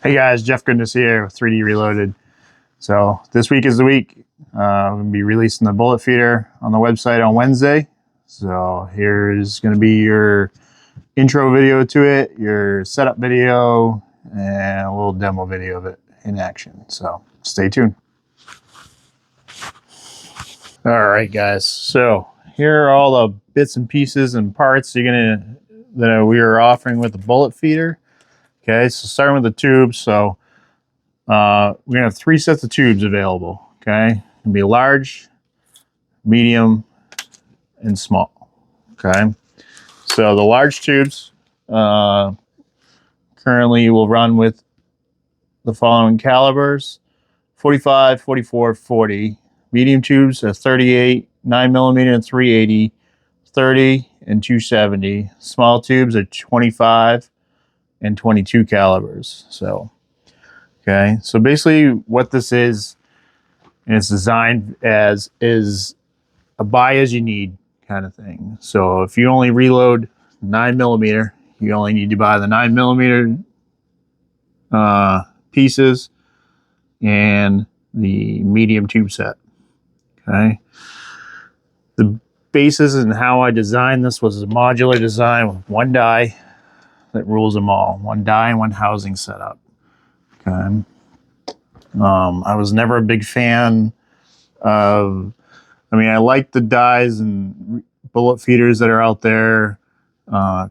Hey guys, Jeff Goodness here with 3D Reloaded. So this week is the week. I'm going to be releasing the bullet feeder on the website on Wednesday. So here's going to be your intro video to it, your setup video, and a little demo video of it in action. So stay tuned. All right, guys. So here are all the bits and pieces and parts that we are offering with the bullet feeder. Okay, so starting with the tubes. So we're gonna have 3 sets of tubes available. Okay, it'll be large, medium, and small. Okay, so the large tubes currently will run with the following calibers: 45, 44, 40. Medium tubes are 38, 9mm and 380, 30 and 270. Small tubes are 25 and 22 calibers. So, okay, so basically what this is, and it's designed as, is a buy as you need kind of thing. So if you only reload 9mm, you only need to buy the 9mm pieces and the medium tube set. Okay. The basis and how I designed this was a modular design with one die that rules them all. One die and one housing setup. Okay. I was never a big fan of, I like the dies and bullet feeders that are out there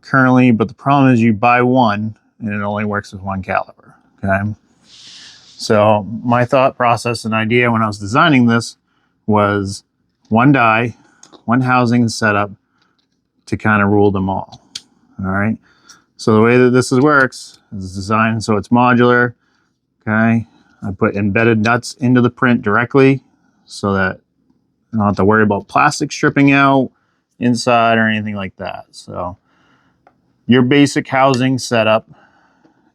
currently, but the problem is you buy one and it only works with one caliber. Okay. So my thought process and idea when I was designing this was one die, one housing and setup to kind of rule them all. All right. So the way that this works is designed so it's modular. Okay. I put embedded nuts into the print directly so that I don't have to worry about plastic stripping out inside or anything like that. So your basic housing setup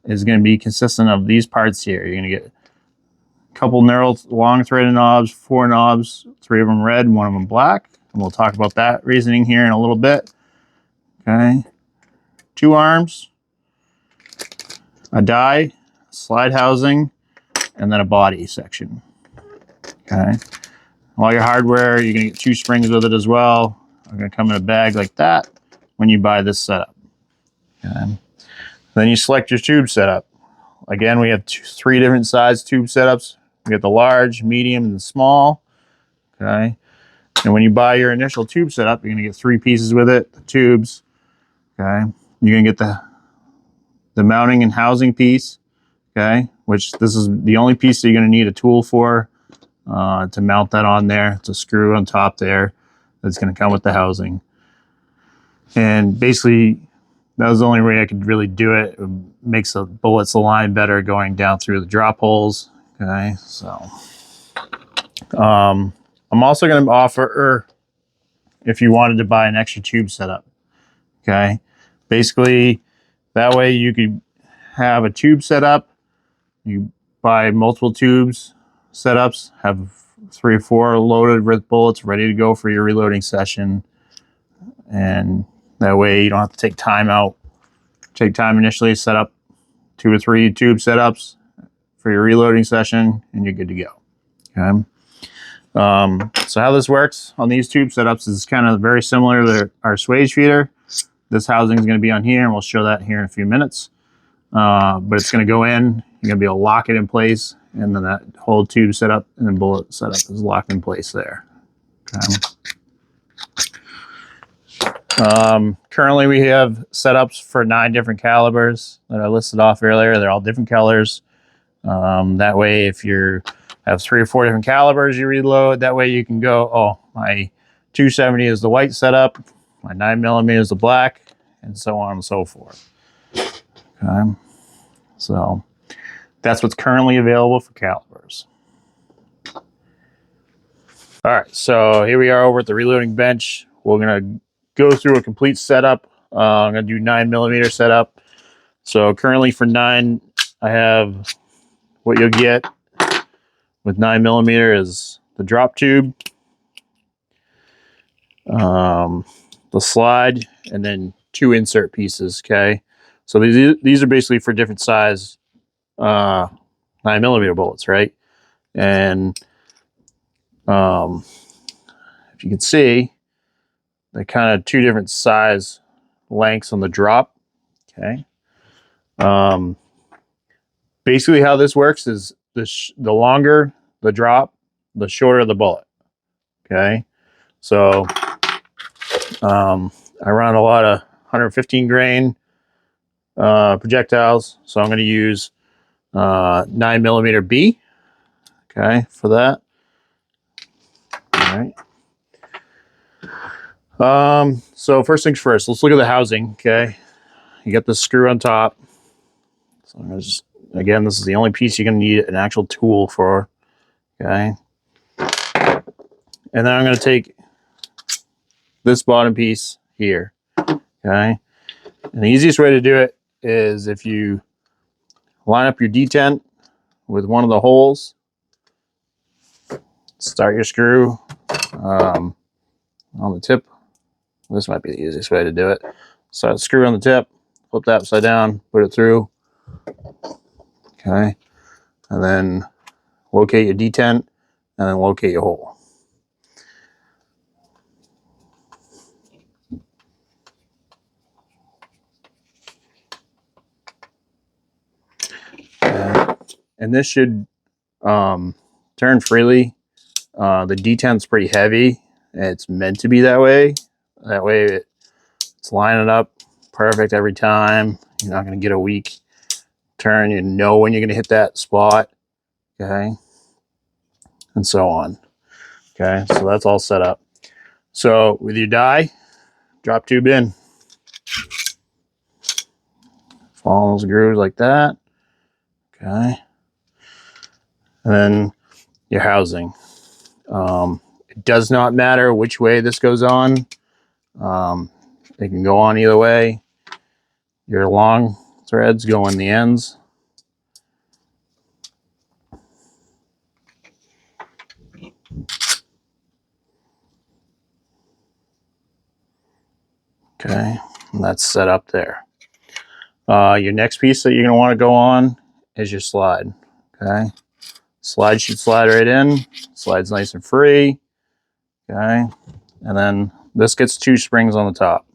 is going to be consistent of these parts here. You're going to get a couple narrow long threaded knobs, 4 knobs, 3 of them red, 1 of them black. And we'll talk about that reasoning here in a little bit. Okay. 2 arms, a die, slide housing, and then a body section. Okay. All your hardware, you're going to get 2 springs with it as well. They're going to come in a bag like that when you buy this setup. Okay. Then you select your tube setup. Again, we have 3 different size tube setups. We got the large, medium, and the small. Okay. And when you buy your initial tube setup, you're going to get 3 pieces with it, the tubes. Okay. You're going to get the mounting and housing piece. Okay. Which this is the only piece that you're going to need a tool for to mount that on there. It's a screw on top there that's going to come with the housing. And basically, that was the only way I could really do it. It makes the bullets align better going down through the drop holes. Okay, so I'm also going to offer, if you wanted to buy an extra tube setup. Okay, basically that way you could have a tube setup. You buy multiple tubes setups, have 3 or 4 loaded with bullets ready to go for your reloading session, and that way you don't have to take time out. Take time initially, set up 2 or 3 tube setups for your reloading session, and you're good to go. Okay. So how this works on these tube setups is kind of very similar to our swage feeder. This housing is going to be on here, and we'll show that here in a few minutes. But it's going to go in. You're going to be able to lock it in place, and then that whole tube setup and then bullet setup is locked in place there. Okay. Currently we have setups for 9 different calibers that I listed off earlier. They're all different colors. That way if you have 3 or 4 different calibers you reload, that way you can go, oh, my 270 is the white setup, my 9mm is the black, and so on and so forth. Okay. So that's what's currently available for calibers. All right, so here we are over at the reloading bench. We're gonna go through a complete setup. I'm gonna do 9mm setup. So currently for 9, I have what you'll get with 9mm is the drop tube, the slide, and then 2 insert pieces. Okay, so these are basically for different size 9mm bullets, right? And if you can see, they're kind of two different size lengths on the drop. Okay. Basically, how this works is the longer the drop, the shorter the bullet. Okay. So I run a lot of 115 grain projectiles, so I'm going to use 9mm B. Okay, for that. All right. So first things first, let's look at the housing. Okay, you got the screw on top. So I'm gonna just, again, this is the only piece you're gonna need an actual tool for. Okay, and then I'm gonna take this bottom piece here. Okay, and the easiest way to do it is if you line up your detent with one of the holes, start your screw on the tip. This might be the easiest way to do it. So screw on the tip, flip that upside down, put it through. Okay, and then locate your detent, and then locate your hole. Okay. And this should turn freely. The detent's pretty heavy. It's meant to be that way. That way it's lining up perfect every time. You're not going to get a weak turn. You know when you're going to hit that spot. Okay, and so on. Okay, so that's all set up. So with your die, drop tube in. Follow those grooves like that. Okay, and then your housing. It does not matter which way this goes on. It can go on either way. Your long threads go in the ends. Okay, and that's set up there. Your next piece that you're going to want to go on is your slide. Okay, slide should slide right in. Slide's nice and free. Okay, and then this gets two springs on the top.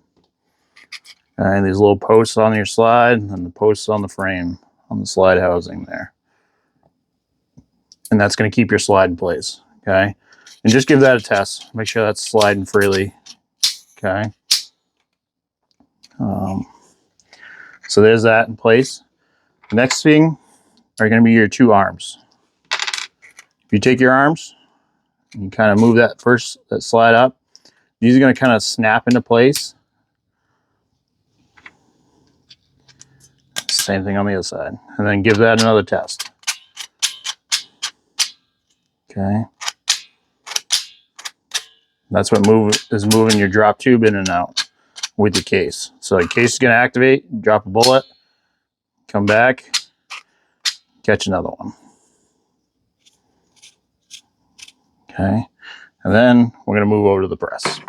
Okay, these little posts on your slide and the posts on the frame on the slide housing there. And that's going to keep your slide in place. Okay, and just give that a test. Make sure that's sliding freely. Okay. So there's that in place. The next thing are going to be your two arms. If you take your arms and you kind of move that slide up, these are going to kind of snap into place. Same thing on the other side. And then give that another test. Okay. That's what is moving your drop tube in and out with the case. So the case is going to activate, drop a bullet, come back, catch another one. Okay. And then we're going to move over to the press.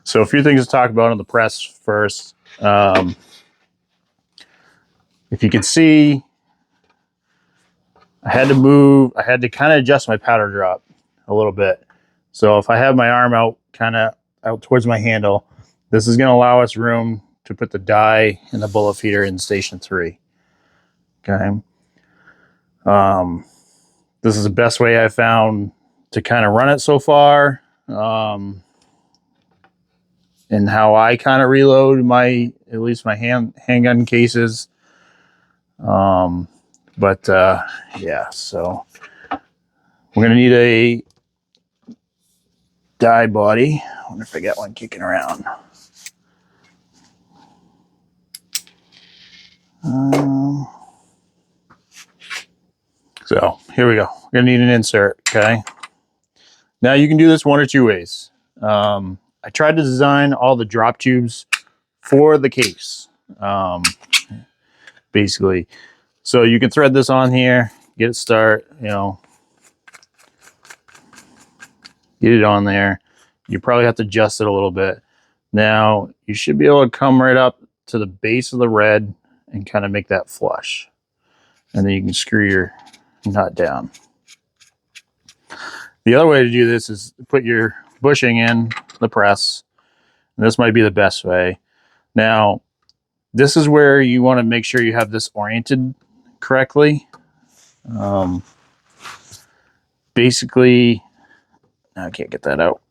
So a few things to talk about on the press first. If you can see, I had to kind of adjust my powder drop a little bit. So if I have my arm out, kind of out towards my handle, this is going to allow us room to put the die and the bullet feeder in station 3. Okay. This is the best way I found to kind of run it so far. And how I kind of reload at least my handgun cases. Yeah, so we're gonna need a die body. I wonder if I got one kicking around. So here we go. We're gonna need an insert. Okay. Now you can do this one or two ways. I tried to design all the drop tubes for the case, basically. So you can thread this on here, get it start, get it on there. You probably have to adjust it a little bit. Now you should be able to come right up to the base of the red and kind of make that flush. and then you can screw your nut down. The other way to do this is put your bushing in the press. And this might be the best way. Now, this is where you want to make sure you have this oriented correctly. Basically, I can't get that out.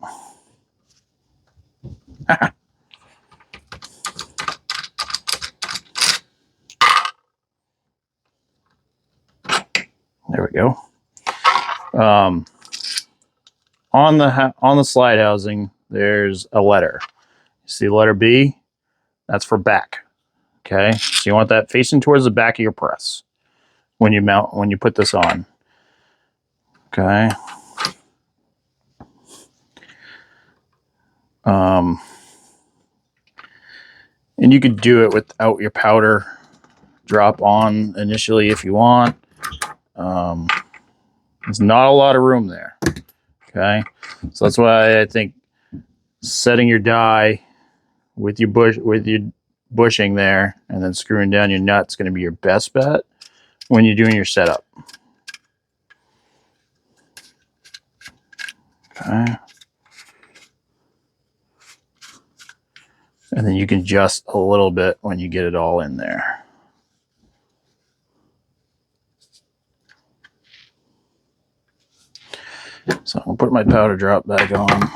There we go. On the slide housing, there's a letter. You see letter B? That's for back. Okay, so you want that facing towards the back of your press when you put this on. Okay. And you could do it without your powder drop on initially if you want. There's not a lot of room there. Okay, so that's why I think setting your die with your bushing there and then screwing down your nut's going to be your best bet when you're doing your setup. Okay. And then you can adjust a little bit when you get it all in there. So I'll put my powder drop back on.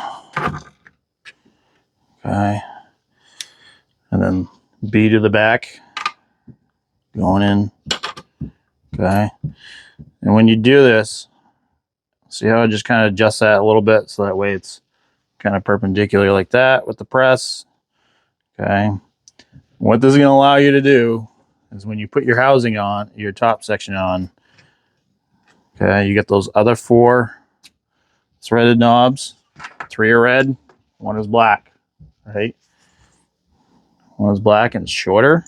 Okay. And then B to the back, going in. Okay. And when you do this, see how I just kind of adjust that a little bit so that way it's kind of perpendicular like that with the press. Okay. What this is going to allow you to do is when you put your housing on, your top section on, okay, you get those other 4 threaded knobs. 3 are red, 1 is black, right? 1 is black and it's shorter.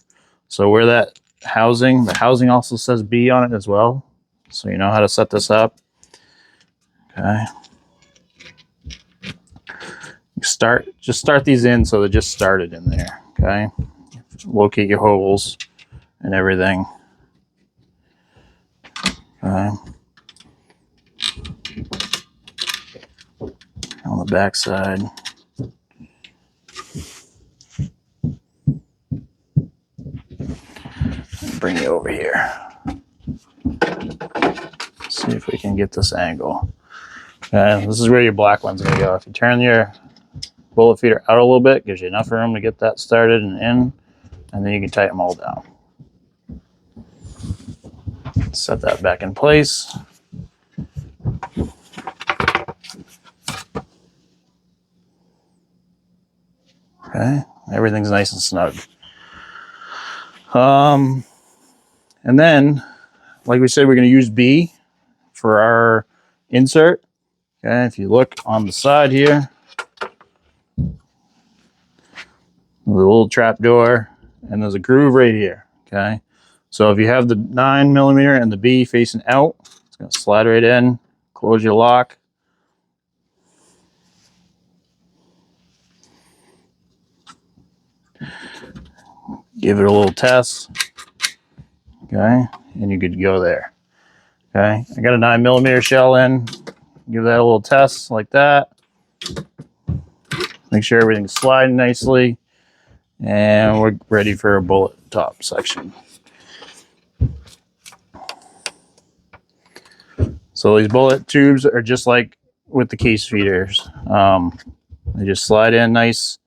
So where that housing, the housing also says B on it as well. So you know how to set this up. Okay. Just start these in so they're just started in there. Okay. Locate your holes and everything. Okay. On the back side. Bring you over here. See if we can get this angle. Okay, this is where your black one's going to go. If you turn your bullet feeder out a little bit, gives you enough room to get that started and in, and then you can tighten them all down. Set that back in place. Okay, everything's nice and snug. And then, like we said, we're going to use B for our insert. Okay, if you look on the side here, the little trap door, and there's a groove right here. Okay, so if you have the 9mm and the B facing out, it's going to slide right in. Close your lock. Give it a little test. Okay, and you could go there. Okay, I got a 9mm shell in. Give that a little test like that. Make sure everything's sliding nicely. And we're ready for a bullet top section. So these bullet tubes are just like with the case feeders. They just slide in nice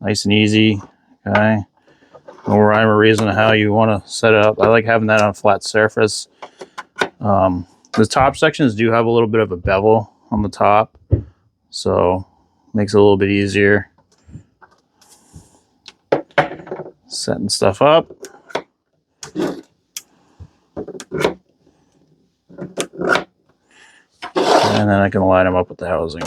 and easy. Okay. No rhyme or reason how you want to set it up. I like having that on a flat surface. The top sections do have a little bit of a bevel on the top, so makes it a little bit easier setting stuff up. And then I can line them up with the housing.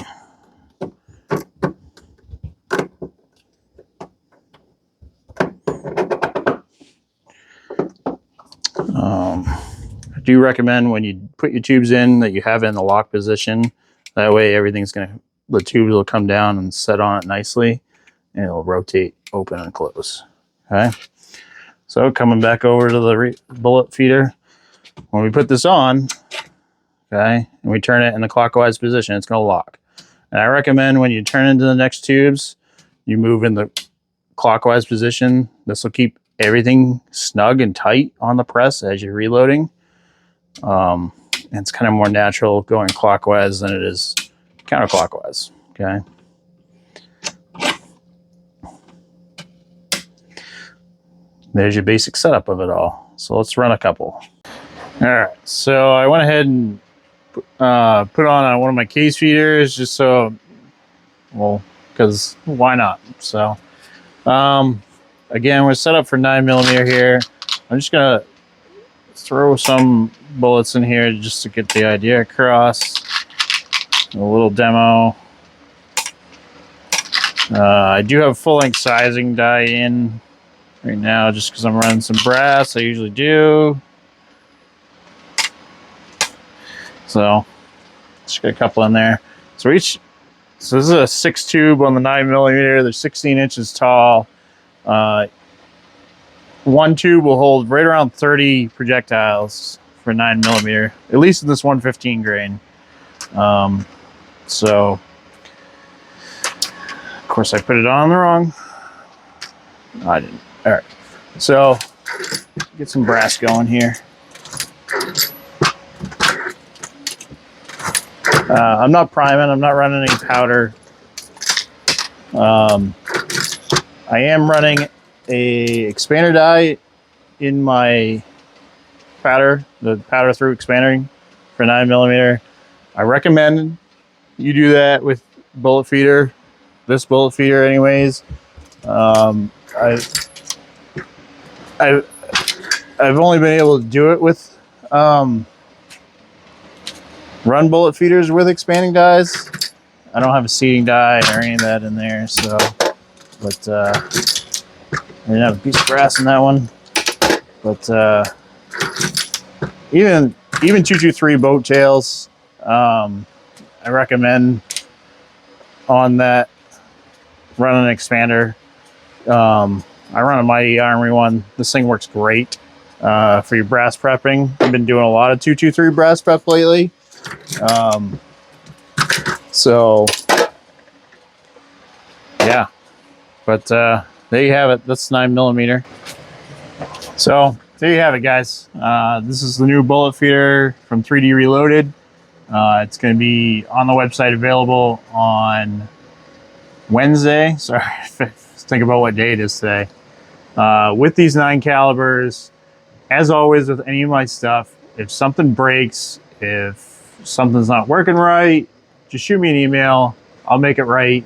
I do recommend when you put your tubes in that you have it in the lock position. That way the tubes will come down and set on it nicely, and it'll rotate open and close. Okay. So coming back over to the bullet feeder, when we put this on, okay, and we turn it in the clockwise position, it's going to lock. And I recommend when you turn into the next tubes, you move in the clockwise position. This will keep everything snug and tight on the press as you're reloading. And it's kind of more natural going clockwise than it is counterclockwise, okay? There's your basic setup of it all. So let's run a couple. All right, so I went ahead and put on one of my case feeders just so, well, because why not? So, again, we're set up for 9mm here. I'm just gonna throw some bullets in here just to get the idea across. A little demo. I do have full-length sizing die in right now just because I'm running some brass. I usually do. So just get a couple in there. So this is a 6 tube on the 9mm. They're 16 inches tall. One tube will hold right around 30 projectiles for 9mm, at least in this 115 grain. So of course I put it on the wrong. I didn't. All right. So get some brass going here. I'm not priming. I'm not running any powder. I am running a expander die in my powder, the powder through expanding for 9mm. I recommend you do that with bullet feeder, this bullet feeder anyways. I've only been able to do it with run bullet feeders with expanding dies. I don't have a seating die or any of that in there, so, but I didn't have a piece of brass in that one. But even 223 boat tails, I recommend on that run an expander. I run a Mighty Armory one. This thing works great for your brass prepping. I've been doing a lot of 223 brass prep lately. So yeah, but there you have it. That's 9mm. So there you have it, guys. This is the new bullet feeder from 3D Reloaded. It's going to be on the website, available on Wednesday. Sorry, think about what day it is today. With these 9 calibers, as always with any of my stuff, if something breaks, if something's not working right, just shoot me an email. I'll make it right.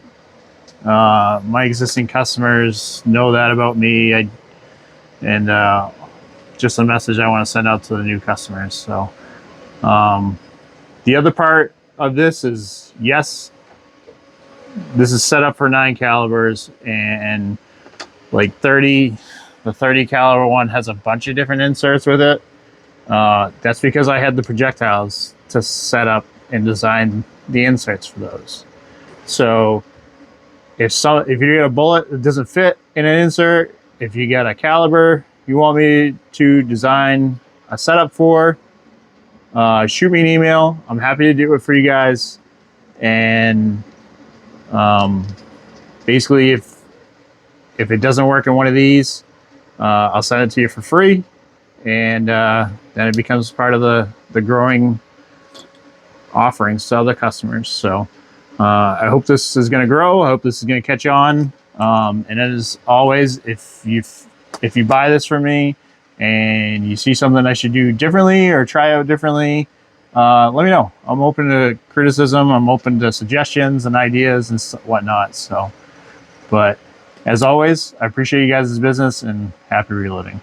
My existing customers know that about me. Just a message I want to send out to the new customers. So the other part of this is, yes, this is set up for 9 calibers, and like the 30 caliber one has a bunch of different inserts with it. That's because I had the projectiles to set up and design the inserts for those. So if you get a bullet that doesn't fit in an insert, if you got a caliber you want me to design a setup for, shoot me an email. I'm happy to do it for you guys. And basically, if it doesn't work in one of these, I'll send it to you for free, and then it becomes part of the growing offerings to other customers. So I hope this is going to grow. I hope this is going to catch on. And as always, if you buy this from me and you see something I should do differently or try out differently, let me know. I'm open to criticism. I'm open to suggestions and ideas and whatnot. So, but as always, I appreciate you guys' business, and happy reloading.